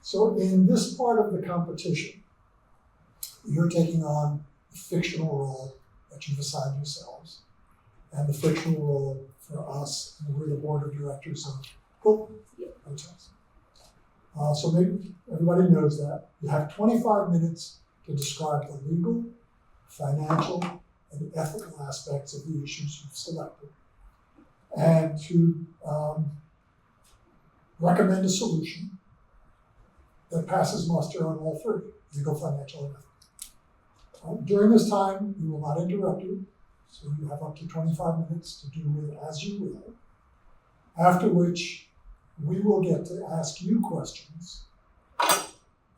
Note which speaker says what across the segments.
Speaker 1: So in this part of the competition, you're taking on the fictional role that you've assigned yourselves, and the fictional role for us, and we're the board of directors of Hilton Hotels. So maybe everybody knows that. You have 25 minutes to describe the legal, financial, and ethical aspects of the issues you've selected, and to recommend a solution that passes muster on all three, legal, financial, and ethical. During this time, we will not interrupt you, so you have up to 25 minutes to do with it as you will, after which we will get to ask you questions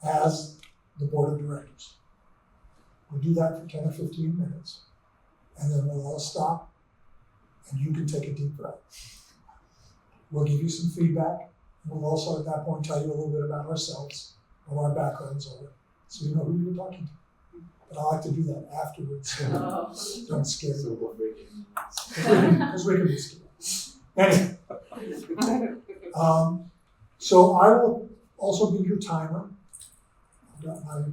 Speaker 1: as the board of directors. We'll do that for 10 or 15 minutes, and then we'll all stop, and you can take a deep breath. We'll give you some feedback. We'll also at that point tell you a little bit about ourselves, what our backgrounds are, so you know who you're talking to. But I like to do that afterwards, so don't scare you. Because we can be scared. Anyway, so I will also be your timer. I've got my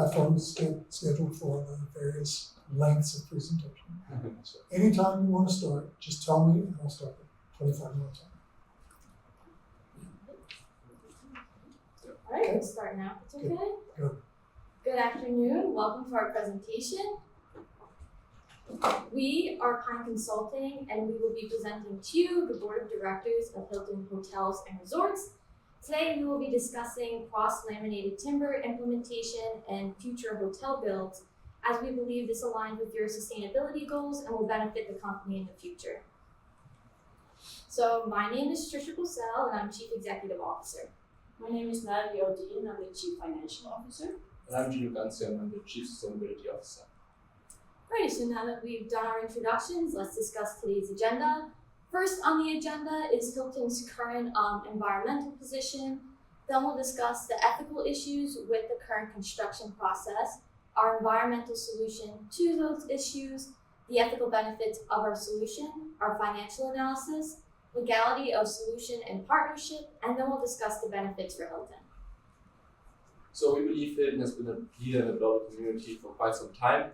Speaker 1: iPhone scheduled for the various lengths of presentation. So anytime you want to start, just tell me and I'll start at 25 minutes.
Speaker 2: All right, we'll start now. It's okay?
Speaker 1: Good.
Speaker 2: Good afternoon. Welcome to our presentation. We are Pine Consulting, and we will be presenting to you the Board of Directors of Hilton Hotels and Resorts. Today, we will be discussing cross-laminated timber implementation and future hotel builds, as we believe this aligns with your sustainability goals and will benefit the company in the future. So, my name is Trisha Bussell, and I'm Chief Executive Officer.
Speaker 3: My name is Natalie Odin, I'm the Chief Financial Officer.
Speaker 4: And I'm Gino Gansian, I'm the Chief Sustainability Officer.
Speaker 2: Great, so now that we've done our introductions, let's discuss today's agenda. First on the agenda is Hilton's current environmental position. Then we'll discuss the ethical issues with the current construction process, our environmental solution to those issues, the ethical benefits of our solution, our financial analysis, legality of solution and partnership, and then we'll discuss the benefits for Hilton.
Speaker 4: So we believe Hilton has been a leader in the global community for quite some time.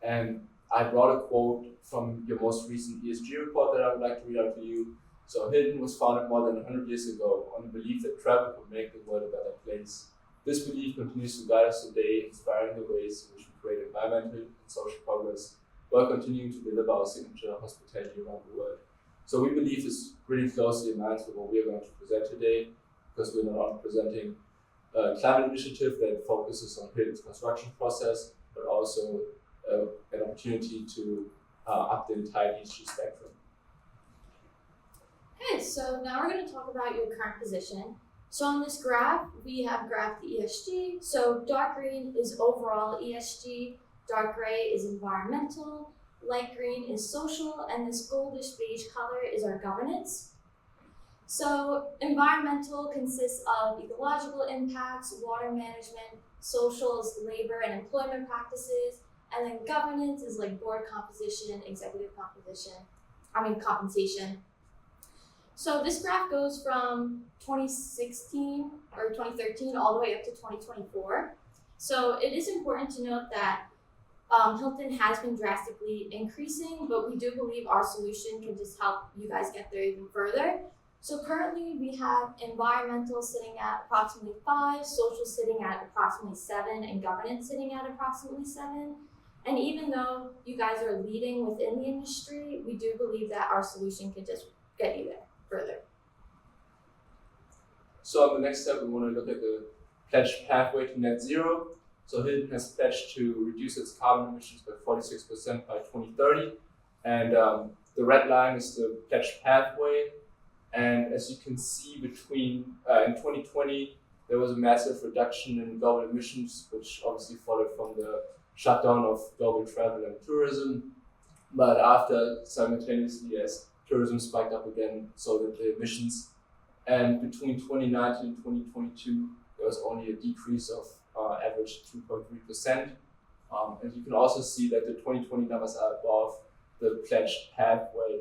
Speaker 4: And I brought a quote from your most recent ESG report that I would like to read out to you. So Hilton was founded more than 100 years ago on the belief that travel could make the world a better place. This belief continues to guide us today, inspiring the ways in which we create environmental and social progress while continuing to deliver our signature hospitality around the world. So we believe this really closely aligns with what we are going to present today, because we're not only presenting a climate initiative that focuses on Hilton's construction process, but also an opportunity to up the entire ESG spectrum.
Speaker 2: Okay, so now we're going to talk about your current position. So on this graph, we have graphed the ESG. So dark green is overall ESG, dark gray is environmental, light green is social, and this goldish beige color is our governance. So environmental consists of ecological impacts, water management, social is labor and employment practices, and then governance is like board composition, executive compensation. So this graph goes from 2016 or 2013 all the way up to 2024. So it is important to note that Hilton has been drastically increasing, but we do believe our solution can just help you guys get there even further. So currently we have environmental sitting at approximately 5, social sitting at approximately 7, and governance sitting at approximately 7. And even though you guys are leading within the industry, we do believe that our solution can just get you there further.
Speaker 4: So on the next step, we want to look at the pledged pathway to net zero. So Hilton has pledged to reduce its carbon emissions by 46% by 2030. And the red line is the pledged pathway. And as you can see, between in 2020, there was a massive reduction in global emissions, which obviously followed from the shutdown of global travel and tourism. But after, simultaneously, as tourism spiked up again, so did the emissions. And between 2019 and 2022, there was only a decrease of average 2.3%. And you can also see that the 2020 numbers are above the pledged pathway.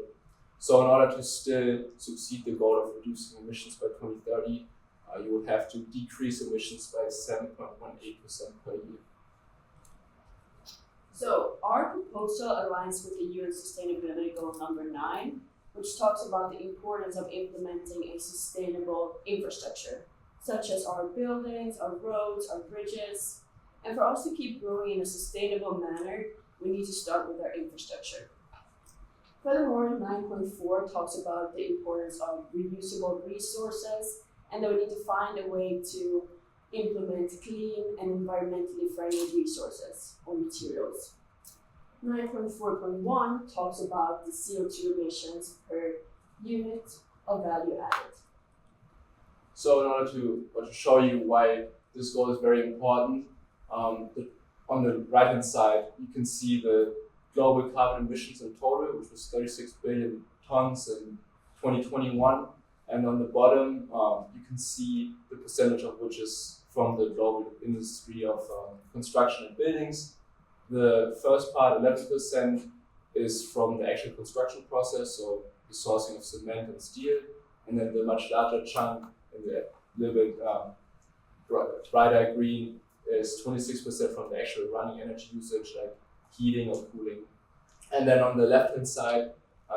Speaker 4: So in order to still succeed the goal of reducing emissions by 2030, you would have to decrease emissions by 7.18% per year.
Speaker 3: So our proposal aligns with the UN Sustainability Goal number 9, which talks about the importance of implementing a sustainable infrastructure, such as our buildings, our roads, our bridges. And for us to keep growing in a sustainable manner, we need to start with our infrastructure. Furthermore, 9.4 talks about the importance of reusable resources, and that we need to find a way to implement clean and environmentally friendly resources or materials. 9.4.1 talks about the CO2 emissions per unit of value added.
Speaker 4: So in order to show you why this goal is very important, on the right-hand side, you can see the global carbon emissions in total, which was 36 billion tons in 2021. And on the bottom, you can see the percentage of which is from the global industry of construction and buildings. The first part, 11%, is from the actual construction process, so the sourcing of cement and steel. And then the much larger chunk, in the little bit brighter green, is 26% from the actual running energy usage, like heating or cooling. And then on the left-hand side,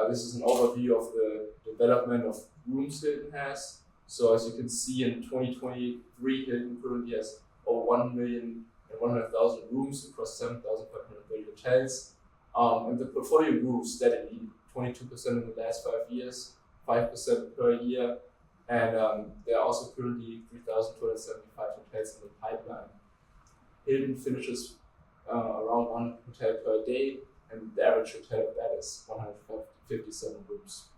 Speaker 4: this is an overview of the development of rooms Hilton has. So as you can see, in 2023, Hilton currently has over 1,100,000 rooms across 7,530 hotels. And the portfolio grew steadily, 22% in the last 5 years, 5% per year. And there are also currently 3,275 hotels in the pipeline. Hilton finishes around 1 hotel per day, and the average hotel bed is 157 rooms.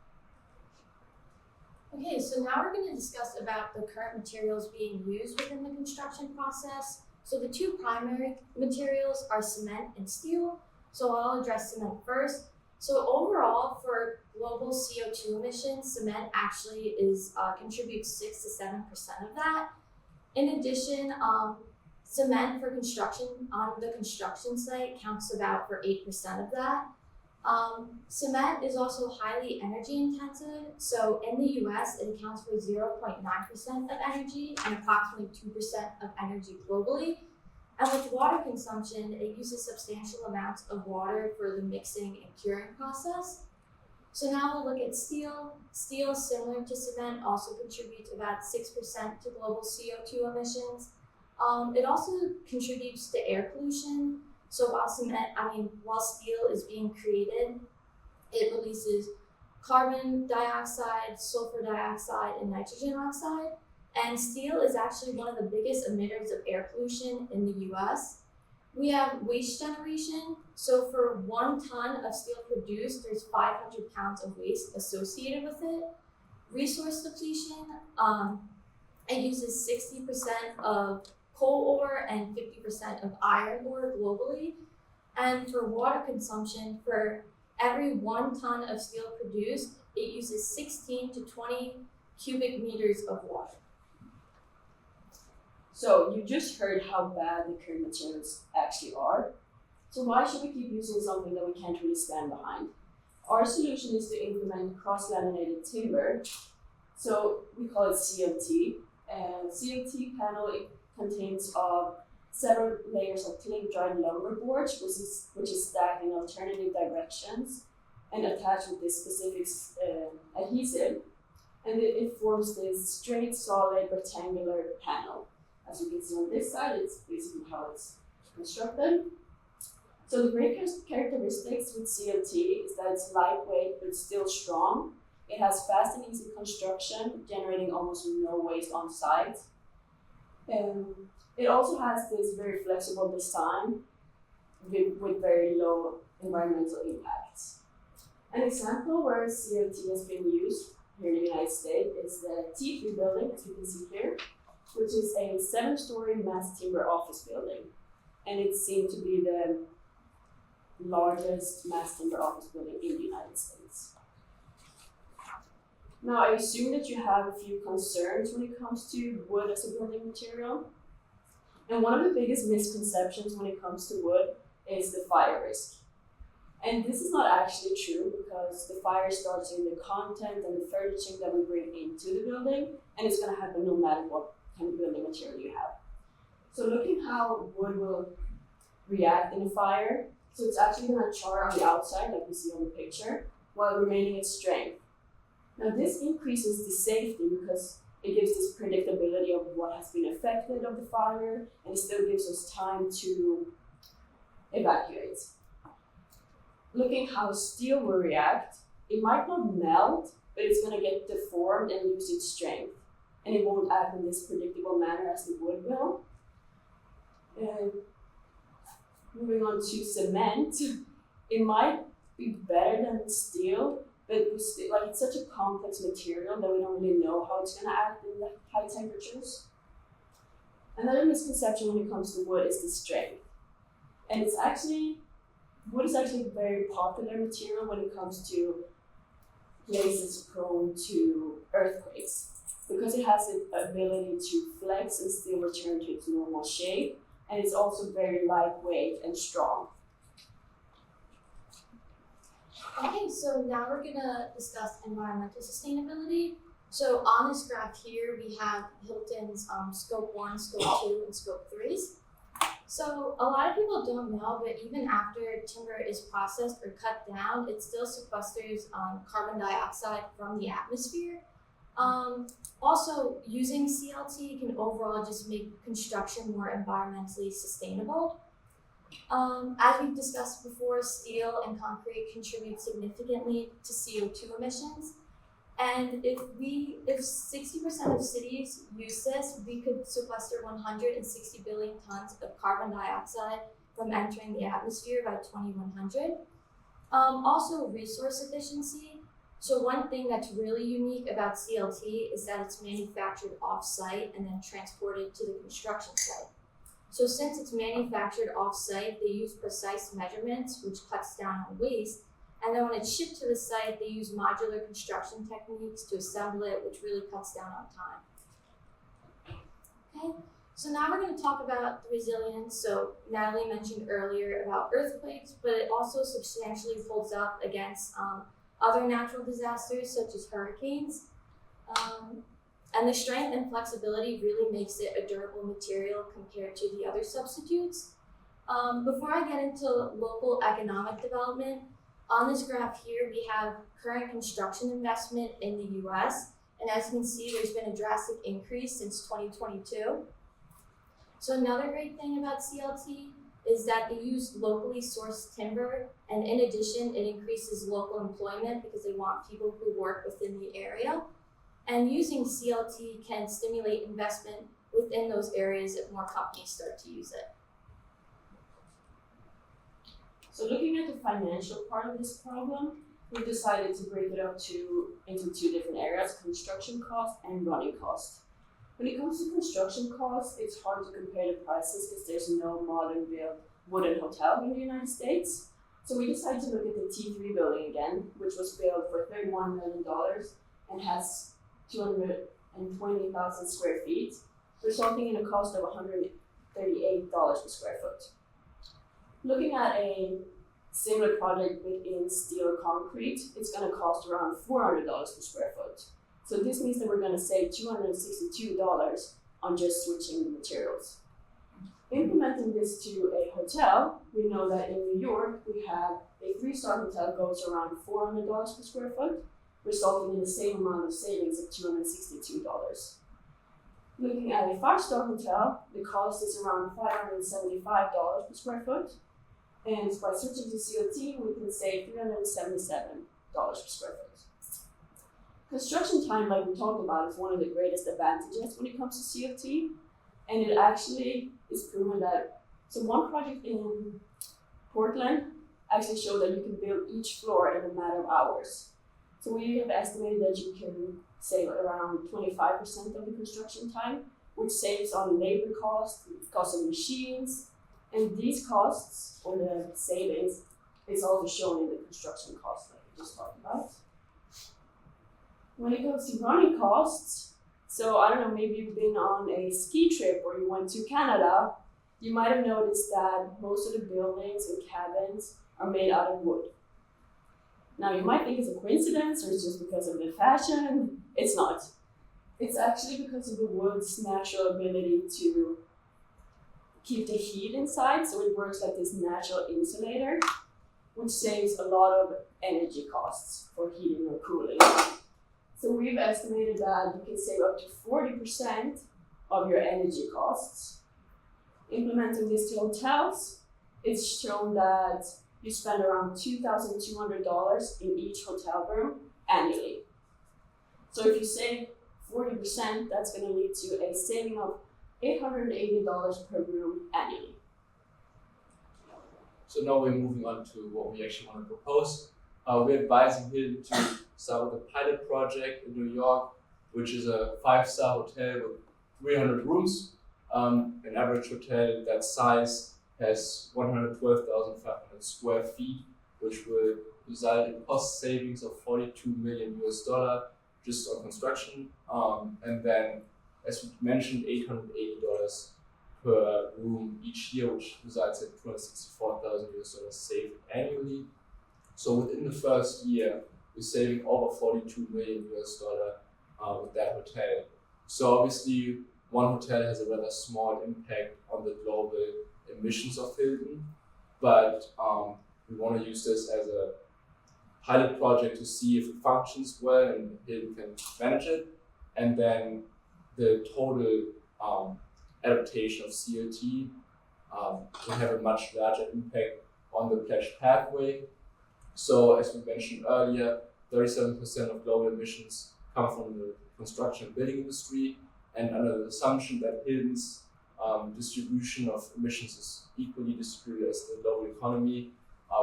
Speaker 2: Okay, so now we're going to discuss about the current materials being used within the construction process. So the two primary materials are cement and steel. So I'll address cement first. So overall, for global CO2 emissions, cement actually contributes 6 to 7% of that. In addition, cement for construction on the construction site counts about for 8% of that. Cement is also highly energy intensive. So in the US, it accounts for 0.9% of energy and approximately 2% of energy globally. And with water consumption, it uses substantial amounts of water for the mixing and curing process. So now we'll look at steel. Steel, similar to cement, also contributes about 6% to global CO2 emissions. It also contributes to air pollution. So while steel is being created, it releases carbon dioxide, sulfur dioxide, and nitrogen oxide. And steel is actually one of the biggest emitters of air pollution in the US. We have waste generation. So for 1 ton of steel produced, there's 500 pounds of waste associated with it. Resource depletion, it uses 60% of coal ore and 50% of iron ore globally. And for water consumption, for every 1 ton of steel produced, it uses 16 to 20 cubic meters of water.
Speaker 3: So you just heard how bad the current materials actually are. So why should we keep using something that we can't really stand behind? Our solution is to implement cross-laminated timber. So we call it CLT. And CLT panel, it contains several layers of cling-dried lumber boards, which is stacked in alternative directions and attached with this specific adhesive. And it forms this straight, solid, rectangular panel. As you can see on this side, it's basically how it's constructed. So the great characteristics with CLT is that it's lightweight but still strong. It has fast and easy construction, generating almost no waste on site. It also has this very flexible design with very low environmental impacts. An example where CLT has been used here in the United States is the T3 building, as you can see here, which is a 7-story mass timber office building. And it's seen to be the largest mass timber office building in the United States. Now, I assume that you have a few concerns when it comes to wood as a building material. And one of the biggest misconceptions when it comes to wood is the fire risk. And this is not actually true because the fire starts in the content and the furnishing that we bring into the building, and it's going to happen no matter what kind of building material you have. So looking how wood will react in a fire, so it's actually going to char on the outside like we see on the picture, while remaining its strength. Now this increases the safety because it gives this predictability of what has been affected of the fire, and it still gives us time to evacuate. Looking how steel will react, it might not melt, but it's going to get deformed and lose its strength. And it won't act in this predictable manner as the wood will. And moving on to cement, it might be better than steel, but it's such a complex material that we don't really know how it's going to act in the high temperatures. Another misconception when it comes to wood is the strength. And wood is actually a very popular material when it comes to places prone to earthquakes because it has the ability to flex and still return to its normal shape, and it's also very lightweight and strong.
Speaker 2: Okay, so now we're gonna discuss environmental sustainability. So on this graph here, we have Hilton's scope 1, scope 2, and scope 3s. So a lot of people don't know, but even after timber is processed or cut down, it still sequesters carbon dioxide from the atmosphere. Also, using CLT can overall just make construction more environmentally sustainable. As we've discussed before, steel and concrete contribute significantly to CO2 emissions. And if 60% of cities use this, we could sequester 160 billion tons of carbon dioxide from entering the atmosphere by 2100. Also, resource efficiency. So one thing that's really unique about CLT is that it's manufactured off-site and then transported to the construction site. So since it's manufactured off-site, they use precise measurements, which cuts down on waste. And then when it's shipped to the site, they use modular construction techniques to assemble it, which really cuts down on time. Okay, so now we're going to talk about the resilience. So Natalie mentioned earlier about earthquakes, but it also substantially holds up against other natural disasters such as hurricanes. And the strength and flexibility really makes it a durable material compared to the other substitutes. Before I get into local economic development, on this graph here, we have current construction investment in the US. And as you can see, there's been a drastic increase since 2022. So another great thing about CLT is that they use locally sourced timber. And in addition, it increases local employment because they want people who work within the area. And using CLT can stimulate investment within those areas if more companies start to use it.
Speaker 3: So looking at the financial part of this problem, we decided to break it up into two different areas, construction cost and running cost. When it comes to construction costs, it's hard to compare the prices because there's no modern built wooden hotel in the United States. So we decided to look at the T3 building again, which was built for $31 million and has 220,000 square feet, resulting in a cost of $138 per square foot. Looking at a similar project within steel or concrete, it's going to cost around $400 per square foot. So this means that we're going to save $262 on just switching the materials. Implementing this to a hotel, we know that in New York, we have a 3-star hotel goes around $400 per square foot, resulting in the same amount of savings of $262. Looking at a 5-star hotel, the cost is around $575 per square foot. And by switching to CLT, we can save $377 per square foot. Construction time, like we talked about, is one of the greatest advantages when it comes to CLT. And it actually is proven that, so one project in Portland actually showed that you can build each floor in a matter of hours. So we have estimated that you can save around 25% of the construction time, which saves on labor costs, cost of machines, and these costs, or the savings, is also shown in the construction costs like we just talked about. When it comes to running costs, so I don't know, maybe you've been on a ski trip or you went to Canada, you might have noticed that most of the buildings and cabins are made out of wood. Now you might think it's a coincidence or it's just because of the fashion. It's not. It's actually because of the wood's natural ability to keep the heat inside, so it works like this natural insulator, which saves a lot of energy costs for heating or cooling. So we've estimated that you can save up to 40% of your energy costs. Implementing this to hotels, it's shown that you spend around $2,200 in each hotel room annually. So if you save 40%, that's going to lead to a saving of $880 per room annually.
Speaker 4: So now we're moving on to what we actually want to propose. We're advising Hilton to start with a pilot project in New York, which is a 5-star hotel with 300 rooms. An average hotel that size has 112,500 square feet, which will result in cost savings of $42 million just on construction. And then, as we mentioned, $880 per room each year, which results in $264,000 saved annually. So within the first year, we're saving over $42 million with that hotel. So obviously, one hotel has a rather small impact on the global emissions of Hilton, but we want to use this as a pilot project to see if it functions well and Hilton can manage it, and then the total adaptation of CLT will have a much larger impact on the pledged pathway. So as we mentioned earlier, 37% of global emissions come from the construction and building industry, and under the assumption that Hilton's distribution of emissions is equally distributed as the global economy,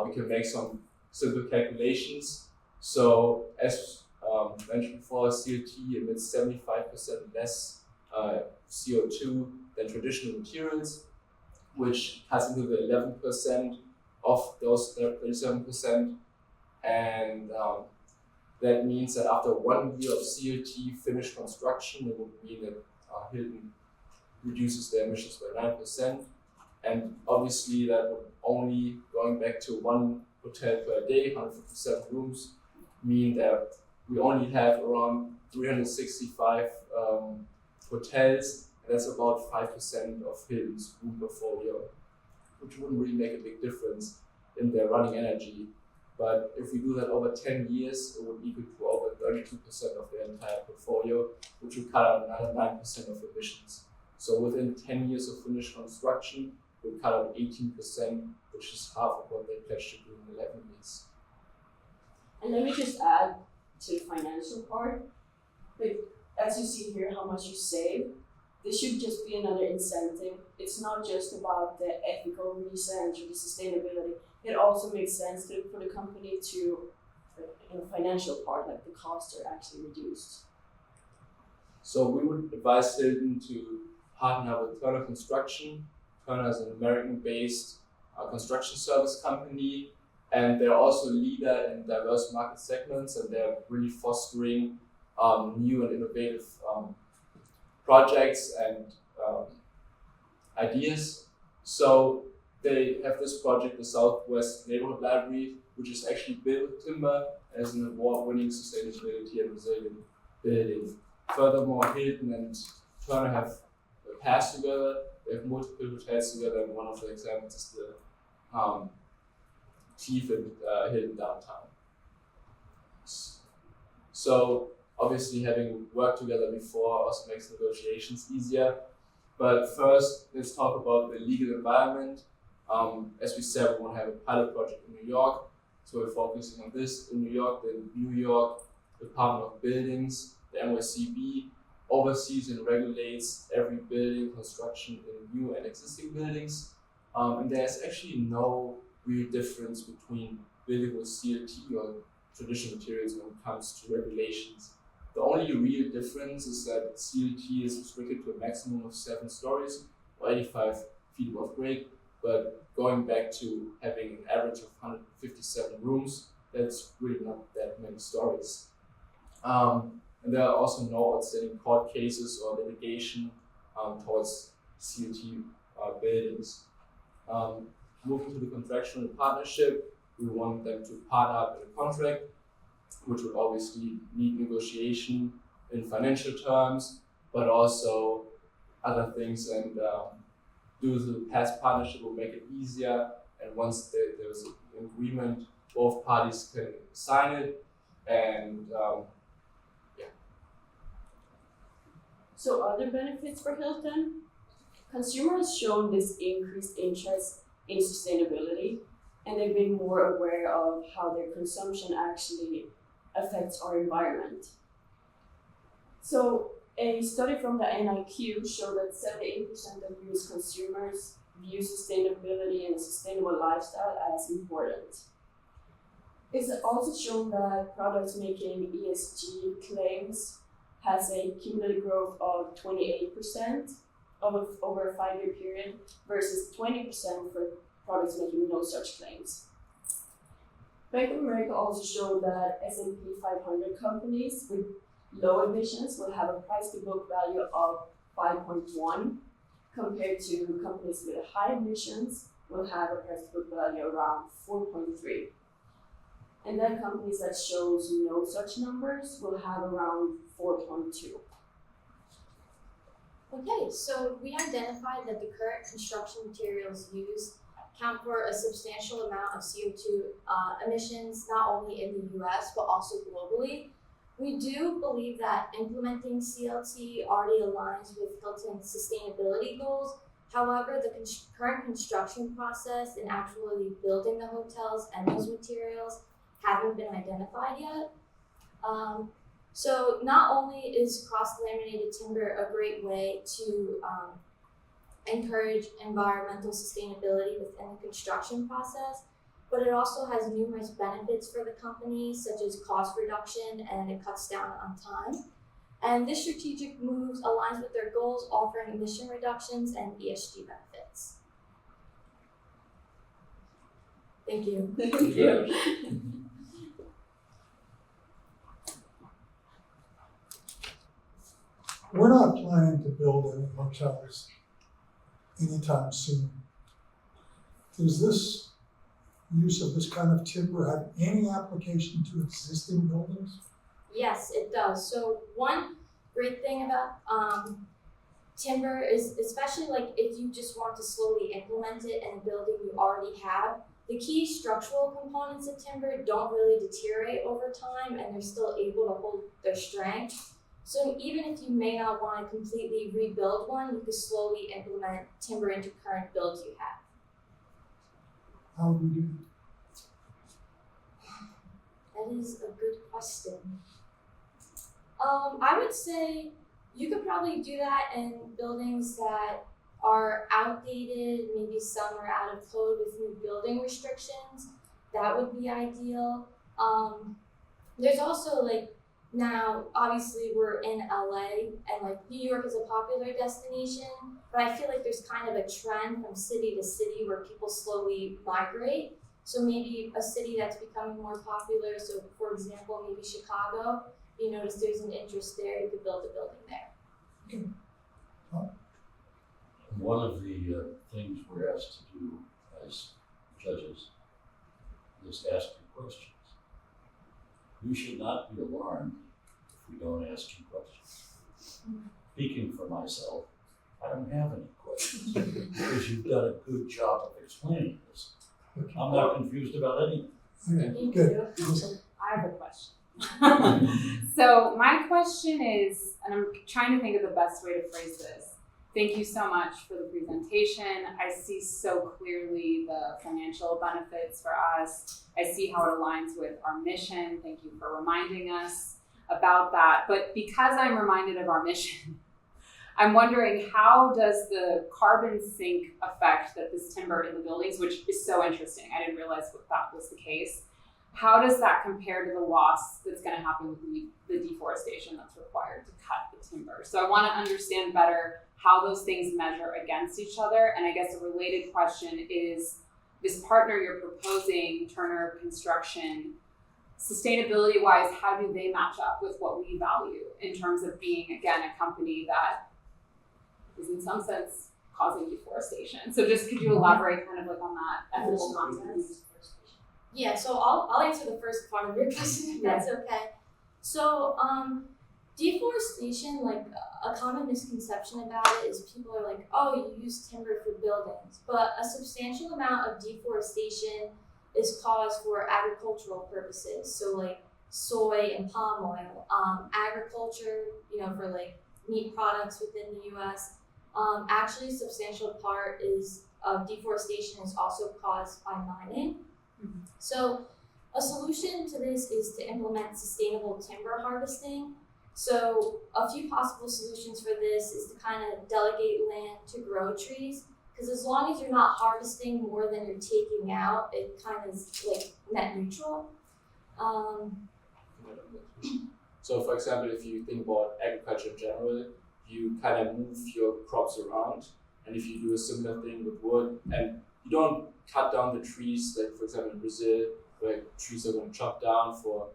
Speaker 4: we can make some simple calculations. So as mentioned before, CLT emits 75% less CO2 than traditional materials, which cuts into the 11% of those 37%. And that means that after 1 year of CLT finished construction, it would mean that Hilton reduces their emissions by 9%. And obviously that would only, going back to one hotel per day, 157 rooms, mean that we only have around 365 hotels, and that's about 5% of Hilton's room portfolio, which wouldn't really make a big difference in their running energy. But if we do that over 10 years, it would equal to over 32% of their entire portfolio, which would cut out another 9% of emissions. So within 10 years of finished construction, we'll cut out 18%, which is half of what they pledged to do in 11 years.
Speaker 3: And let me just add to the financial part. Like, as you see here, how much you save, this should just be another incentive. It's not just about the ethical reasons or the sustainability. It also makes sense for the company to, in the financial part, like the costs are actually reduced.
Speaker 4: So we would advise Hilton to partner with Turner Construction. Turner is an American-based construction service company, and they're also a leader in diverse market segments, and they're really fostering new and innovative projects and ideas. So they have this project, the Southwest Neighborhood Library, which is actually built with timber as an award-winning sustainability and resilient building. Furthermore, Hilton and Turner have passed together. They have multiple hotels together, and one of the examples is the Chief in Hilton downtown. So obviously having worked together before also makes negotiations easier. But first, let's talk about the legal environment. As we said, we want to have a pilot project in New York. So we're focusing on this in New York. The New York Department of Buildings, the NYCB, oversees and regulates every building construction in new and existing buildings. And there's actually no real difference between building with CLT or traditional materials when it comes to regulations. The only real difference is that CLT is restricted to a maximum of 7 stories or 85 feet above grade, but going back to having an average of 157 rooms, that's really not that many stories. And there are also no outstanding court cases or litigation towards CLT buildings. Moving to the contractual partnership, we want them to partner up in a contract, which would obviously need negotiation in financial terms, but also other things. And due to the past partnership will make it easier. And once there's an agreement, both parties can sign it. And
Speaker 3: So other benefits for Hilton? Consumers shown this increased interest in sustainability, and they've been more aware of how their consumption actually affects our environment. So a study from the NIQ showed that 78% of US consumers view sustainability and a sustainable lifestyle as important. It's also shown that products making ESG claims has a cumulative growth of 28% over a 5-year period versus 20% for products making no such claims. Bank of America also showed that S&P 500 companies with low emissions will have a price-to-book value of 5.1, compared to companies with high emissions will have a price-to-book value around 4.3. And then companies that shows no such numbers will have around 4.2.
Speaker 2: Okay, so we identified that the current construction materials used account for a substantial amount of CO2 emissions, not only in the US, but also globally. We do believe that implementing CLT already aligns with Hilton's sustainability goals. However, the current construction process and actually building the hotels and those materials haven't been identified yet. So not only is cross-laminated timber a great way to encourage environmental sustainability within the construction process, but it also has numerous benefits for the company, such as cost reduction, and it cuts down on time. And this strategic move aligns with their goals, offering emission reductions and ESG benefits. Thank you.
Speaker 3: Thank you.
Speaker 1: We're not planning to build any hotels anytime soon. Does this use of this kind of timber have any application to existing buildings?
Speaker 2: Yes, it does. So one great thing about timber is, especially like if you just want to slowly implement it in a building you already have, the key structural components of timber don't really deteriorate over time, and they're still able to hold their strength. So even if you may not want to completely rebuild one, you could slowly implement timber into current builds you have.
Speaker 1: How would we do
Speaker 2: That is a good question. I would say you could probably do that in buildings that are outdated, maybe some are out of code with new building restrictions. That would be ideal. There's also like, now obviously we're in LA and like New York is a popular destination, but I feel like there's kind of a trend from city to city where people slowly migrate. So maybe a city that's becoming more popular, so for example, maybe Chicago, you notice there's an interest there, you could build a building there.
Speaker 5: One of the things we're asked to do as judges is ask you questions. You should not be alarmed if we don't ask you questions. Speaking for myself, I don't have any questions because you've done a good job of explaining this. I'm not confused about anything.
Speaker 1: Okay, good.
Speaker 6: I have a question. So my question is, and I'm trying to think of the best way to phrase this. Thank you so much for the presentation. I see so clearly the financial benefits for us. I see how it aligns with our mission. Thank you for reminding us about that. But because I'm reminded of our mission, I'm wondering, how does the carbon sink effect that this timber in the buildings, which is so interesting, I didn't realize that was the case, how does that compare to the loss that's going to happen with the deforestation that's required to cut the timber? So I want to understand better how those things measure against each other. And I guess a related question is, this partner you're proposing, Turner Construction, sustainability-wise, how do they match up with what we value in terms of being, again, a company that is in some sense causing deforestation? So just could you elaborate kind of like on that ethical context?
Speaker 2: Yeah, so I'll answer the first part of your question if that's okay. So deforestation, like a common misconception about it is people are like, oh, you use timber for buildings, but a substantial amount of deforestation is caused for agricultural purposes. So like soy and palm oil, agriculture, for like meat products within the U.S. Actually, a substantial part of deforestation is also caused by mining. So a solution to this is to implement sustainable timber harvesting. So a few possible solutions for this is to kind of delegate land to grow trees, because as long as you're not harvesting more than you're taking out, it kind of is like net neutral.
Speaker 4: So for example, if you think about agriculture in general, you kind of move your crops around, and if you do a similar thing with wood, and you don't cut down the trees, like for example in Brazil, where trees are going to chop down for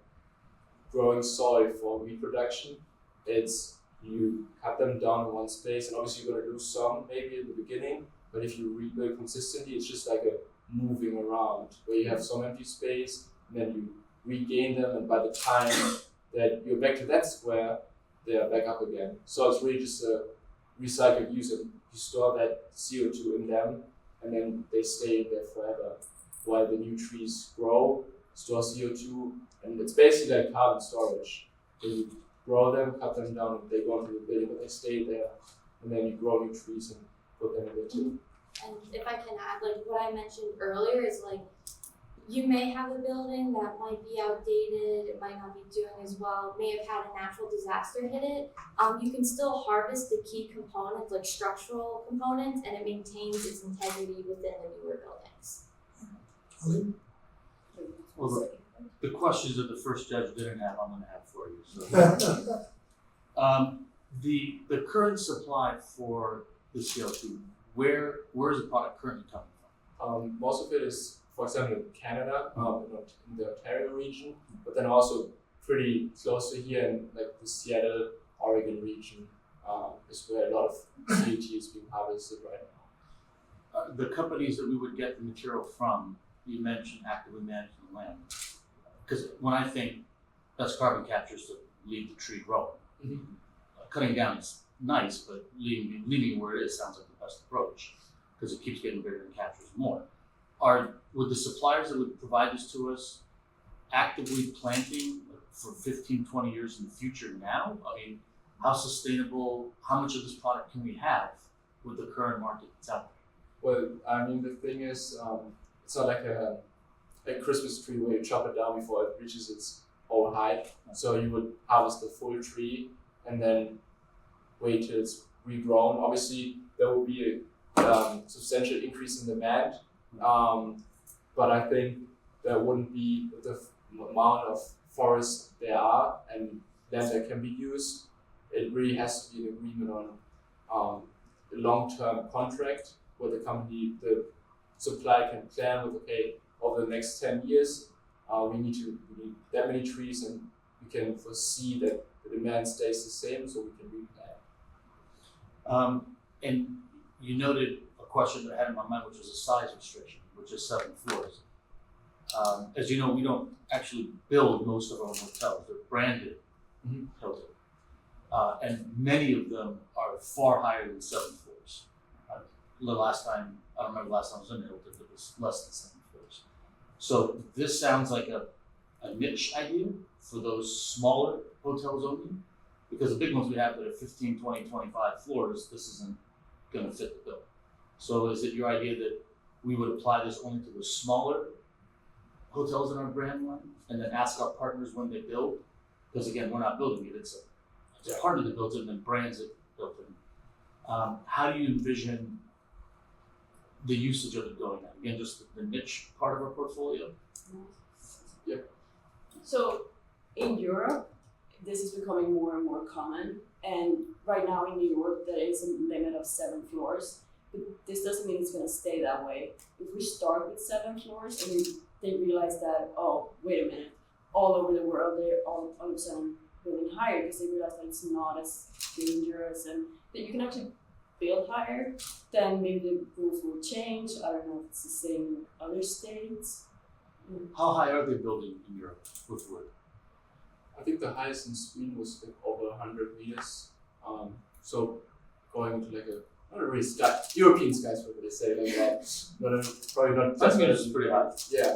Speaker 4: growing soil for wheat production. It's you cut them down in one space, and obviously you're going to lose some maybe in the beginning, but if you rebuild consistently, it's just like a moving around where you have some empty space, and then you regain them, and by the time that you're back to that square, they are back up again. So it's really just a recycled use, and you store that CO2 in them, and then they stay in there forever while the new trees grow, store CO2, and it's basically like carbon storage. So you grow them, cut them down, and they go into the building, but they stay there, and then you grow new trees and put them in there too.
Speaker 2: And if I can add, like what I mentioned earlier is like, you may have a building that might be outdated, it might not be doing as well, may have had a natural disaster hit it. You can still harvest the key components, like structural components, and it maintains its integrity within the newer buildings.
Speaker 1: Ali?
Speaker 7: Well, the questions that the first judge didn't have, I'm gonna have for you. So, the current supply for the CO2, where is the product currently coming from?
Speaker 4: Most of it is, for example, in Canada, in the Ontario region, but then also pretty close to here in like the Seattle, Oregon region is where a lot of CO2 is being harvested right now.
Speaker 7: The companies that we would get the material from, you mentioned actively managing the land. Because when I think best carbon capture is to leave the tree growing.
Speaker 4: Mm-hmm.
Speaker 7: Cutting down is nice, but leaving it where it is sounds like the best approach, because it keeps getting bigger and captures more. Would the suppliers that would provide this to us actively planting for 15, 20 years in the future now? I mean, how sustainable, how much of this product can we have with the current market that's out there?
Speaker 4: Well, I mean, the thing is, it's not like a Christmas tree where you chop it down before it reaches its whole height. So you would harvest the full tree and then wait till it's regrown. Obviously, there will be a substantial increase in demand, but I think there wouldn't be the amount of forests there are and land that can be used. It really has to be an agreement on a long-term contract where the supply can plan with, okay, over the next 10 years, we need that many trees, and we can foresee that the demand stays the same, so we can replan.
Speaker 7: And you noted a question that I had in my mind, which was a size restriction, which is 7 floors. As you know, we don't actually build most of our hotels; they're branded Hilton, and many of them are far higher than 7 floors. The last time I don't remember the last time I was in Hilton, it was less than 7 floors. So this sounds like a niche idea for those smaller hotels only, because the big ones we have that are 15, 20, 25 floors, this isn't going to fit the bill. So is it your idea that we would apply this only to the smaller hotels in our brand line, and then ask our partners when they build? Because again, we're not building it; it's a partner that builds it and then brands it built in. How do you envision the usage of it going on? Again, just the niche part of our portfolio?
Speaker 4: Yep.
Speaker 3: So in Europe, this is becoming more and more common. And right now in New York, there is a limit of 7 floors. But this doesn't mean it's going to stay that way. If we start with 7 floors and they realize that, oh, wait a minute, all over the world, they're all of a sudden building higher because they realize that it's not as dangerous and that you can actually build higher, then maybe the rules will change. I don't know if it's the same in other states.
Speaker 7: How high are they building in Europe with wood?
Speaker 4: I think the highest in Sweden was like over 100 meters. So going into like not a really European skyscraper, they say like that. Probably not.
Speaker 7: 5 meters is pretty high.
Speaker 4: Yeah.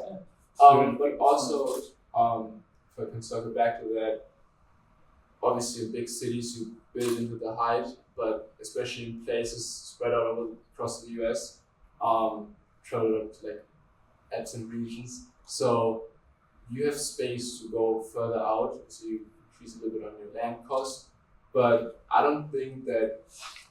Speaker 4: But also, if I can circle back to that, obviously in big cities you build into the height, but especially in places spread out across the US, travel to like absent regions. So you have space to go further out, so you increase a little bit on your land cost. But I don't think that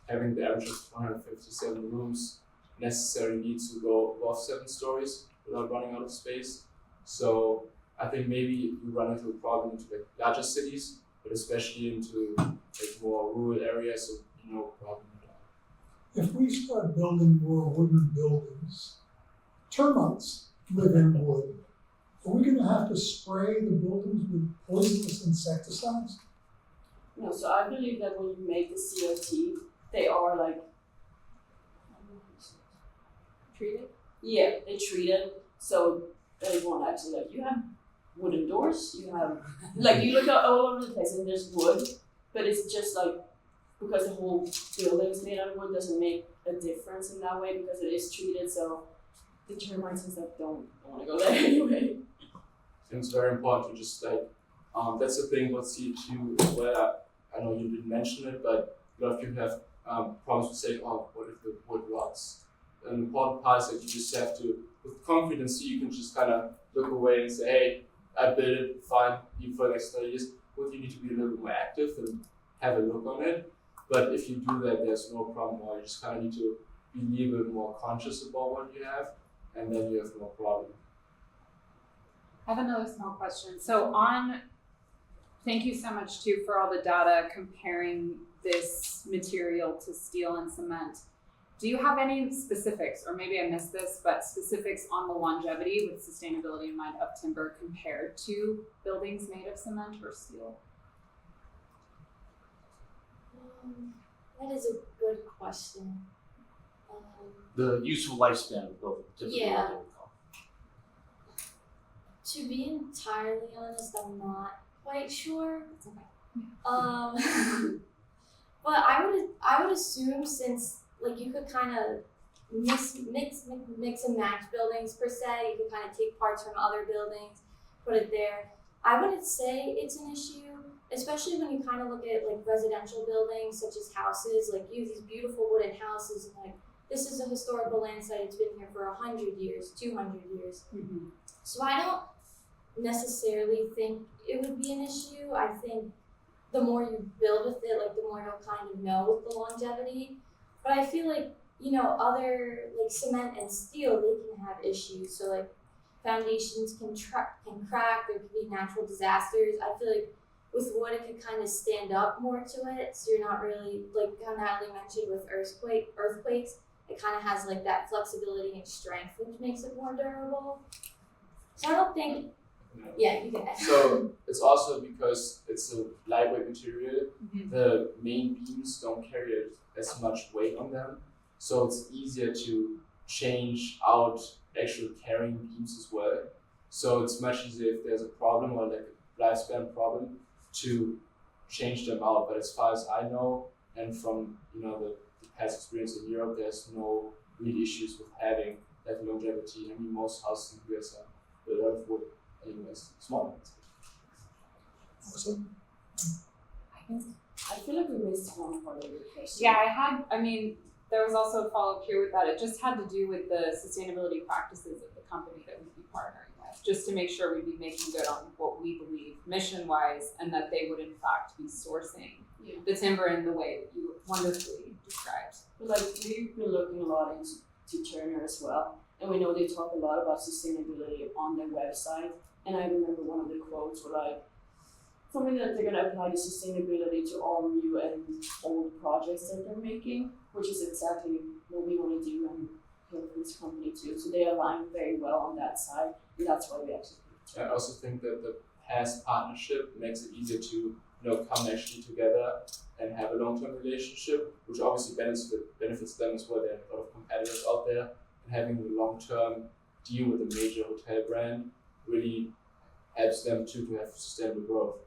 Speaker 4: having the average of 157 rooms necessarily needs to go above 7 stories without running out of space. So I think maybe you run into a problem into like larger cities, but especially into like more rural areas, so no problem at all.
Speaker 1: If we start building more wooden buildings, termites live in wood. Are we gonna have to spray the buildings with poisonous insecticides?
Speaker 3: No, so I believe that when you make the COT, they are like
Speaker 6: Treated?
Speaker 3: yeah, they treat it so they won't actually like you have wooden doors, you have like you look at all over the place and there's wood, but it's just like because the whole building is made out of wood doesn't make a difference in that way because it is treated, so the termites and stuff don't want to go there anyway.
Speaker 4: I think it's very important to just like that's the thing about CO2 as well. I know you didn't mention it, but a lot of people have problems with saying, oh, what if the wood rots? An important part is that you just have to, with concrete and steel, you can just kind of look away and say, hey, I built it, fine, even for the next 30 years. But you need to be a little bit more active and have a look on it. But if you do that, there's no problem. You just kind of need to be a little bit more conscious about what you have, and then you have no problem.
Speaker 6: I have another small question. So thank you so much too for all the data comparing this material to steel and cement. Do you have any specifics, or maybe I missed this, but specifics on the longevity with sustainability in mind of timber compared to buildings made of cement or steel?
Speaker 2: That is a good question.
Speaker 7: The useful lifespan of the building, typically
Speaker 2: Yeah.
Speaker 7: what they would call.
Speaker 2: To be entirely honest, I'm not quite sure.
Speaker 6: It's okay.
Speaker 2: But I would assume since like you could kind of mix and match buildings per se, you could kind of take parts from other buildings, put it there. I wouldn't say it's an issue, especially when you kind of look at like residential buildings such as houses. Like you have these beautiful wooden houses, and like this is a historical land site. It's been here for 100 years, 200 years.
Speaker 6: Mm-hmm.
Speaker 2: So I don't necessarily think it would be an issue. I think the more you build with it, like the more you'll kind of know with the longevity. But I feel like, you know, other like cement and steel, they can have issues. So like foundations can crack, there could be natural disasters. I feel like with wood it could kind of stand up more to it. So you're not really, like how Natalie mentioned with earthquakes, it kind of has like that flexibility and strength, which makes it more durable. So I don't think, yeah, you can.
Speaker 4: So it's also because it's a lightweight material,
Speaker 6: Mm-hmm.
Speaker 4: the main beams don't carry as much weight on them. So it's easier to change out actual carrying beams as well. So it's much easier if there's a problem or like a lifespan problem to change them out. But as far as I know, and from the past experience in Europe, there's no real issues with having that longevity. I mean, most houses in the US are built out of wood, anyways, small ones.
Speaker 1: Awesome.
Speaker 3: I feel like we missed one part of your question.
Speaker 6: Yeah, there was also a follow-up here with that. It just had to do with the sustainability practices of the company that we'd be partnering with, just to make sure we'd be making good on what we believe mission-wise, and that they would in fact be sourcing the timber in the way that you wonderfully described.
Speaker 3: But like we've been looking a lot into Turner as well, and we know they talk a lot about sustainability on their website. And I remember one of the quotes were like, something that they're going to apply to sustainability to all new and old projects that they're making, which is exactly what we want to do and Hilton's company too. So they align very well on that side, and that's why we actually.
Speaker 4: I also think that the past partnership makes it easier to come actually together and have a long-term relationship, which obviously benefits them as well. There are a lot of competitors out there, and having a long-term deal with a major hotel brand really helps them to have sustainable growth.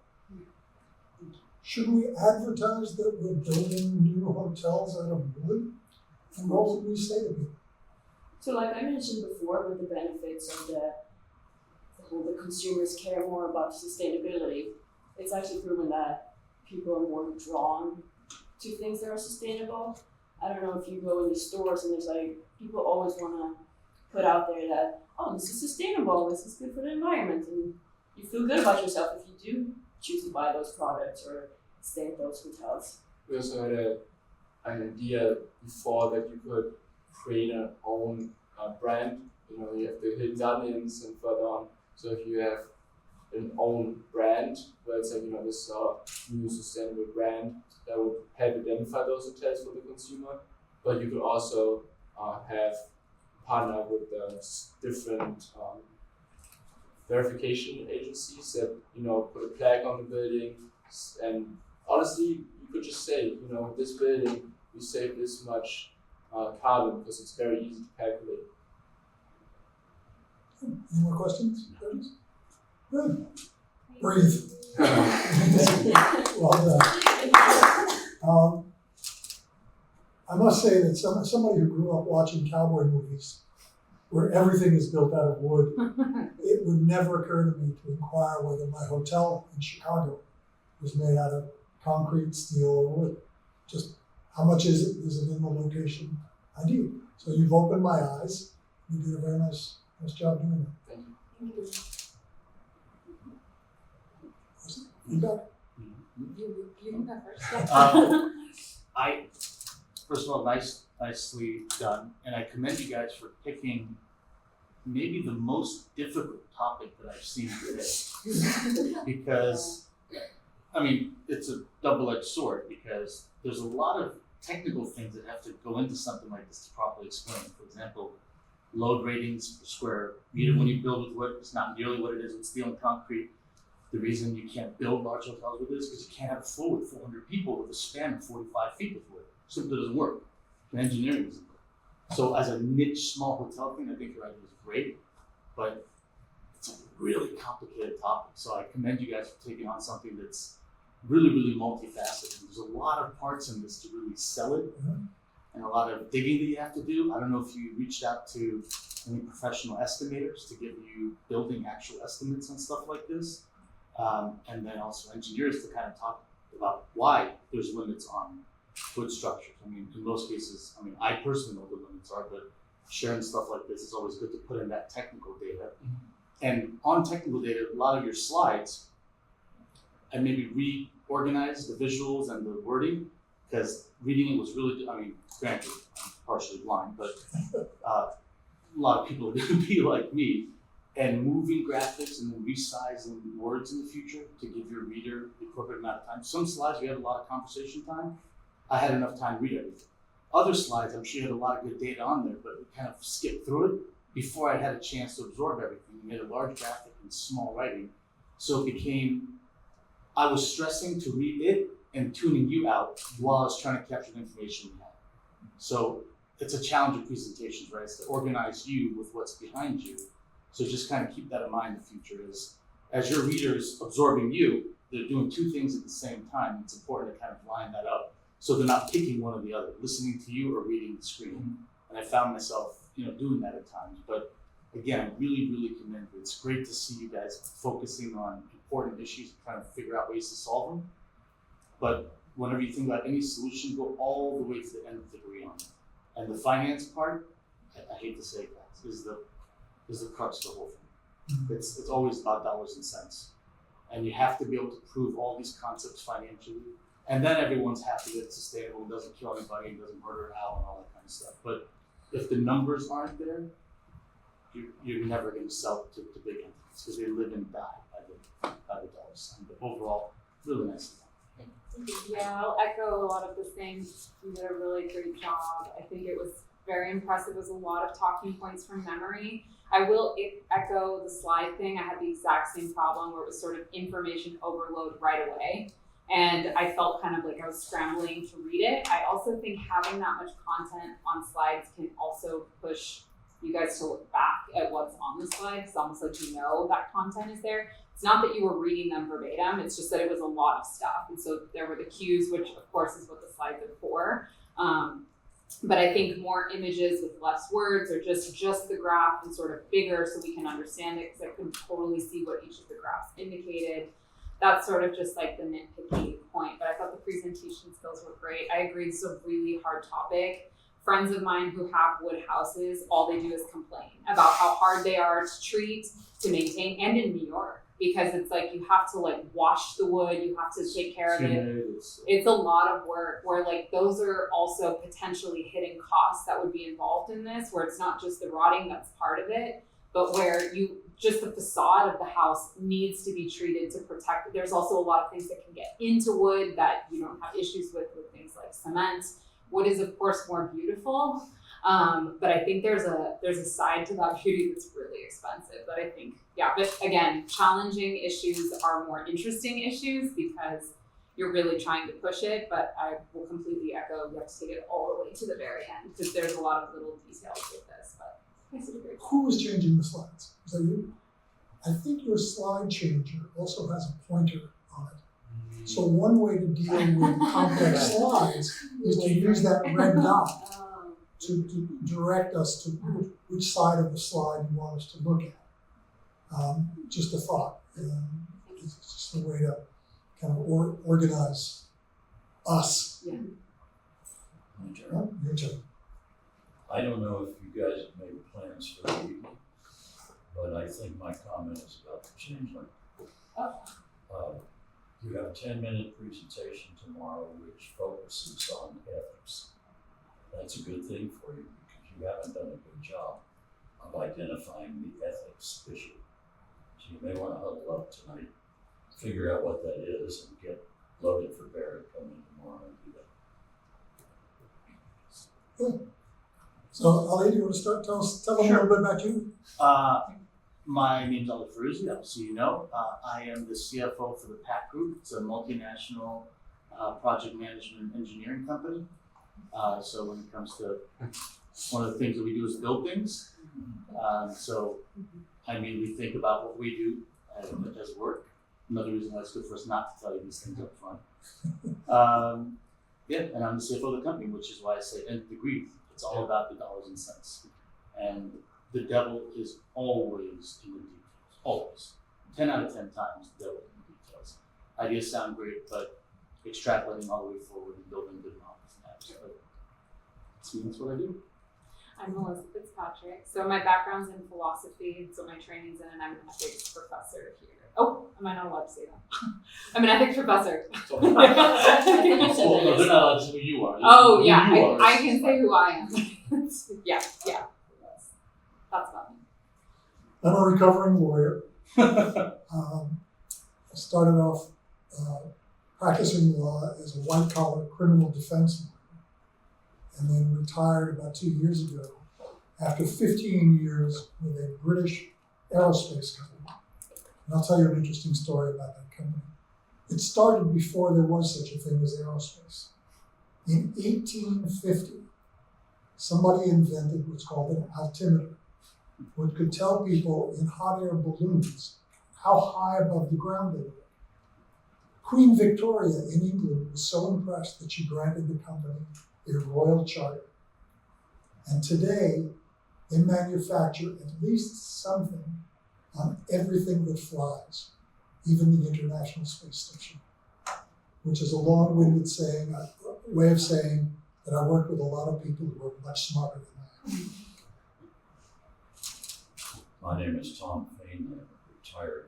Speaker 1: Should we advertise that we're building new hotels out of wood? And what would we say to people?
Speaker 3: So like I mentioned before, with the benefits of the consumers care more about sustainability, it's actually proven that people are more drawn to things that are sustainable. I don't know if you go in the stores and there's like, people always want to put out there that, oh, this is sustainable, this is good for the environment, and you feel good about yourself if you do choose to buy those products or stay at those hotels.
Speaker 4: We also had an idea before that you could create an own brand. You know, you have the Hilton Gardens and further on. So if you have an own brand where it's like, you know, this new sustainable brand that would help identify those hotels for the consumer, but you could also have partner with different verification agencies that, you know, put a flag on the building, and honestly, you could just say, you know, with this building, we save this much carbon because it's very easy to calculate.
Speaker 1: Any more questions? Good. Breathe. Well done. I must say that somebody who grew up watching cowboy movies, where everything is built out of wood, it would never occur to me to inquire whether my hotel in Chicago was made out of concrete, steel, or wood. Just how much is it? Is it in the location I need? So you've opened my eyes. You did a very nice job doing that.
Speaker 4: Thank you.
Speaker 1: Feedback?
Speaker 6: You can go first.
Speaker 7: First of all, nicely done, and I commend you guys for picking maybe the most difficult topic that I've seen today. Because, I mean, it's a double-edged sword, because there's a lot of technical things that have to go into something like this to properly explain. For example, load ratings per square meter when you build with wood, it's not nearly what it is with steel and concrete. The reason you can't build large hotels with this is because you can't have a floor with 400 people with a span of 45 feet with wood. Simply doesn't work. And engineering doesn't work. So as a niche small hotel thing, I think your idea is great, but it's a really complicated topic. So I commend you guys for taking on something that's really, really multifaceted. There's a lot of parts in this to really sell it, and a lot of digging that you have to do. I don't know if you reached out to any professional estimators to give you building actual estimates on stuff like this. And then also engineers to kind of talk about why there's limits on wood structures. I mean, in most cases, I mean, I personally know what the limits are, but sharing stuff like this is always good to put in that technical data. And on technical data, a lot of your slides, I maybe reorganized the visuals and the wording, because reading it was really, I mean, granted, I'm partially blind, but a lot of people are going to be like me. And moving graphics and then resizing words in the future to give your reader the appropriate amount of time. Some slides we have a lot of conversation time. I had enough time to read everything. Other slides, I'm sure you had a lot of good data on there, but we kind of skipped through it before I had a chance to absorb everything. We made a large graphic and small writing. So it became, I was stressing to read it and tuning you out while I was trying to capture the information we had. So it's a challenge of presentations, right? It's to organize you with what's behind you. So just kind of keep that in mind in the future, is as your reader's absorbing you, they're doing two things at the same time. It's important to kind of line that up so they're not picking one or the other, listening to you or reading the screen. And I found myself, doing that at times. But again, I really, really commend you. It's great to see you guys focusing on important issues and trying to figure out ways to solve them. But whenever you think about any solution, go all the way to the end of the degree on it. And the finance part, I hate to say it, guys, is the crux of the whole thing. It's always about dollars and cents. And you have to be able to prove all these concepts financially. And then everyone's happy that it's sustainable, doesn't kill anybody, and doesn't murder an owl and all that kind of stuff. But if the numbers aren't there, you're never going to sell to big entities, because they live and die by the dollar sign. But overall, really nice.
Speaker 6: Yeah, I'll echo a lot of the things. You did a really great job. I think it was very impressive. It was a lot of talking points from memory. I will echo the slide thing. I had the exact same problem where it was sort of information overload right away. And I felt kind of like I was scrambling to read it. I also think having that much content on slides can also push you guys to look back at what's on the slide. It's almost like you know that content is there. It's not that you were reading them verbatim, it's just that it was a lot of stuff. And so there were the cues, which of course is what the slides are for. But I think more images with less words, or just the graph and sort of bigger so we can understand it, because I couldn't totally see what each of the graphs indicated. That's sort of just like the nitpicky point, but I thought the presentation skills were great. I agree, this is a really hard topic. Friends of mine who have wood houses, all they do is complain about how hard they are to treat, to maintain, and in New York, because it's like you have to like wash the wood, you have to take care of it. It's a lot of work, where like those are also potentially hidden costs that would be involved in this, where it's not just the rotting that's part of it, but where just the facade of the house needs to be treated to protect it. There's also a lot of things that can get into wood that you don't have issues with things like cement. Wood is of course more beautiful, but I think there's a side to that beauty that's really expensive. But I think, yeah, but again, challenging issues are more interesting issues because you're really trying to push it. But I will completely echo, you have to take it all the way to the very end, because there's a lot of little details with this. But I see the great.
Speaker 1: Who was changing the slides? Was that you? I think your slide changer also has a pointer on it. So one way to deal with complex slides is to use that red dot to direct us to which side of the slide you want us to look at. Just a thought. It's just a way to kind of organize us.
Speaker 6: Yeah.
Speaker 5: My turn.
Speaker 1: Your turn.
Speaker 5: I don't know if you guys have made plans for the evening, but I think my comment is about the changeling. You have a 10-minute presentation tomorrow which focuses on ethics. That's a good thing for you because you haven't done a good job of identifying the ethics issue. So you may want to huddle up tonight, figure out what that is, and get loaded for bear to come in tomorrow and do that.
Speaker 1: Good. So Ali, you want to start? Tell them a little bit about you.
Speaker 7: My name's Ali Farouzi, so you know. I am the CFO for the PAC Group. It's a multinational project management engineering company. So when it comes to one of the things that we do is build things. So I mean, we think about what we do and it does work. Another reason why it's good for us not to tell you these things up front. Yeah, and I'm the CFO of the company, which is why I say nth degree. It's all about the dollars and cents. And the devil is always in the details, always. 10 out of 10 times, the devil in the details. Ideas sound great, but extrapolating all the way forward and building good models matters. But that's what I do.
Speaker 6: I'm Melissa Fitzpatrick. So my background's in philosophy, so my training's in, and I'm an ethics professor here. Oh, am I not allowed to say that? I'm an ethics professor.
Speaker 7: Oh, no, they're not allowed to say who you are.
Speaker 6: Oh,
Speaker 7: Who
Speaker 6: yeah,
Speaker 7: you are.
Speaker 6: I can say who I am. yeah. That's about me.
Speaker 1: I'm a recovering lawyer. I started off practicing law as a white-collar criminal defense lawyer, and then retired about 2 years ago after 15 years with a British aerospace company. And I'll tell you an interesting story about that company. It started before there was such a thing as aerospace. In 1850, somebody invented what's called an altimeter, which could tell people in hot air balloons how high above the ground they were. Queen Victoria in England was so impressed that she granted the company a royal charter. And today, they manufacture at least something on everything that flies, even the International Space Station, which is a long-winded way of saying that I worked with a lot of people who are much smarter than I am.
Speaker 5: My name is Tom Fain. I'm a retired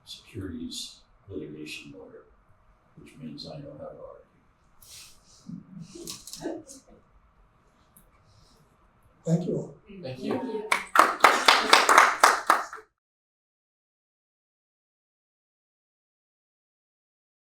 Speaker 5: securities litigation lawyer, which means I know how to argue.
Speaker 1: Thank you all.
Speaker 4: Thank you.
Speaker 2: Thank you.